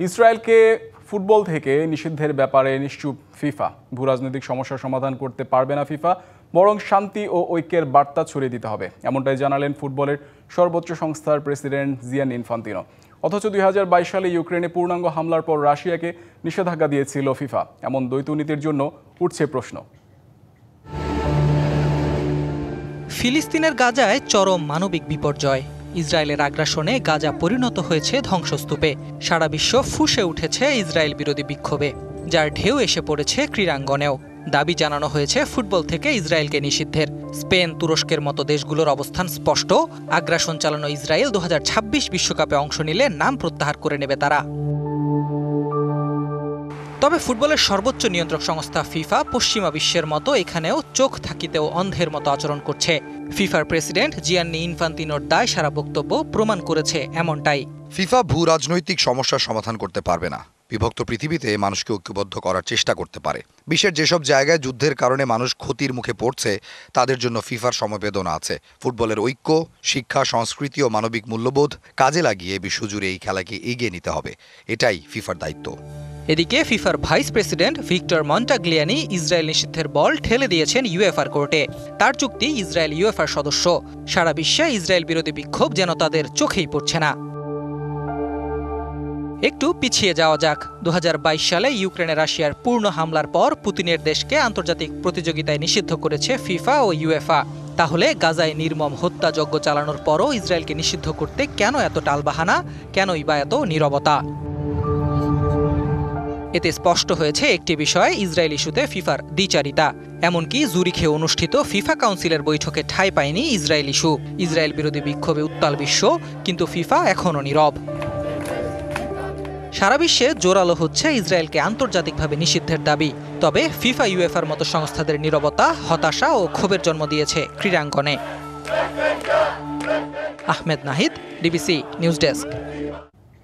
ইসরায়েলকে ফুটবল থেকে নিষিদ্ধের ব্যাপারে নিশ্চুপ ফিফা। ভূরাজনৈতিক সমস্যার সমাধান করতে পারবে না ফিফা, বরং শান্তি ও ঐক্যের বার্তা ছড়িয়ে দিতে হবে, এমনটাই জানালেন ফুটবলের সর্বোচ্চ সংস্থার প্রেসিডেন্ট জিয়ানি ইনফান্তিনো। অথচ 2022 সালে ইউক্রেনে পূর্ণাঙ্গ হামলার পর রাশিয়াকে নিষেধাজ্ঞা দিয়েছিল ফিফা। এমন দ্বৈত নীতির জন্য উঠছে প্রশ্ন। ফিলিস্তিনের গাজায় চরম মানবিক বিপর্যয়। ইসরায়েলের আগ্রাসনে গাজা পরিণত হয়েছে ধ্বংসস্তূপে। সারা বিশ্ব ফুঁসে উঠেছে ইসরায়েল বিরোধী বিক্ষোভে, যার ঢেউ এসে পড়েছে ক্রীড়াঙ্গনেও। দাবি জানানো হয়েছে ফুটবল থেকে ইসরায়েলকে নিষিদ্ধের। স্পেন, তুরস্কের মতো দেশগুলোর অবস্থান স্পষ্ট। আগ্রাসন চালানো ইসরায়েল 2026 বিশ্বকাপে অংশ নিলে নাম প্রত্যাহার করে নেবে তারা। তবে ফুটবলের সর্বোচ্চ নিয়ন্ত্রক সংস্থা ফিফা পশ্চিমা বিশ্বের মতো এখানেও চোখ থাকিতেও অন্ধের মতো আচরণ করছে। ফিফার প্রেসিডেন্ট জিয়ান্নি ইনফান্তিনোর দায় সারা বক্তব্য প্রমাণ করেছে এমনটাই। ফিফা ভূ রাজনৈতিক সমস্যার সমাধান করতে পারবে না। বিভক্ত পৃথিবীতে মানুষকে ঐক্যবদ্ধ করার চেষ্টা করতে পারে। বিশ্বের যেসব জায়গায় যুদ্ধের কারণে মানুষ ক্ষতির মুখে পড়ছে, তাদের জন্য ফিফার সমবেদনা আছে। ফুটবলের ঐক্য, শিক্ষা, সংস্কৃতি ও মানবিক মূল্যবোধ কাজে লাগিয়ে বিশ্বজুড়ে এই খেলাকে এগিয়ে নিতে হবে। এটাই ফিফার দায়িত্ব। এদিকে ফিফার ভাইস প্রেসিডেন্ট ভিক্টর মন্টাগ্লিয়ানি ইসরায়েল নিষিদ্ধের বল ঠেলে দিয়েছেন ইউএফার কোর্টে। তার চুক্তি ইসরায়েল ইউএফার সদস্য। সারা বিশ্বে ইসরায়েল বিরোধী বিক্ষোভ যেন তাদের চোখেই পড়ছে না। একটু পিছিয়ে যাওয়া যাক। 2022 সালে ইউক্রেনে রাশিয়ার পূর্ণ হামলার পর পুতিনের দেশকে আন্তর্জাতিক প্রতিযোগিতায় নিষিদ্ধ করেছে ফিফা ও ইউএফা। তাহলে গাজায় নির্মম হত্যাযজ্ঞ চালানোর পরও ইসরায়েলকে নিষিদ্ধ করতে কেন এত টালবাহানা, কেনই বা এত নীরবতা? এতে স্পষ্ট হয়েছে একটি বিষয়, ইসরায়েল ইস্যুতে ফিফার দ্বিচারিতা। এমনকি জুরিখে অনুষ্ঠিত ফিফা কাউন্সিলের বৈঠকে ঠাঁই পায়নি ইসরায়েল ইস্যু। ইসরায়েল বিরোধী বিক্ষোভে উত্তাল বিশ্ব, কিন্তু ফিফা এখনও নীরব। সারা বিশ্বে জোরালো হচ্ছে ইসরায়েলকে আন্তর্জাতিকভাবে নিষিদ্ধের দাবি। তবে ফিফা ইউএফার মতো সংস্থাদের নীরবতা হতাশা ও ক্ষোভের জন্ম দিয়েছে ক্রীড়াঙ্গনে। Ahmed Nahid, DBC news desk.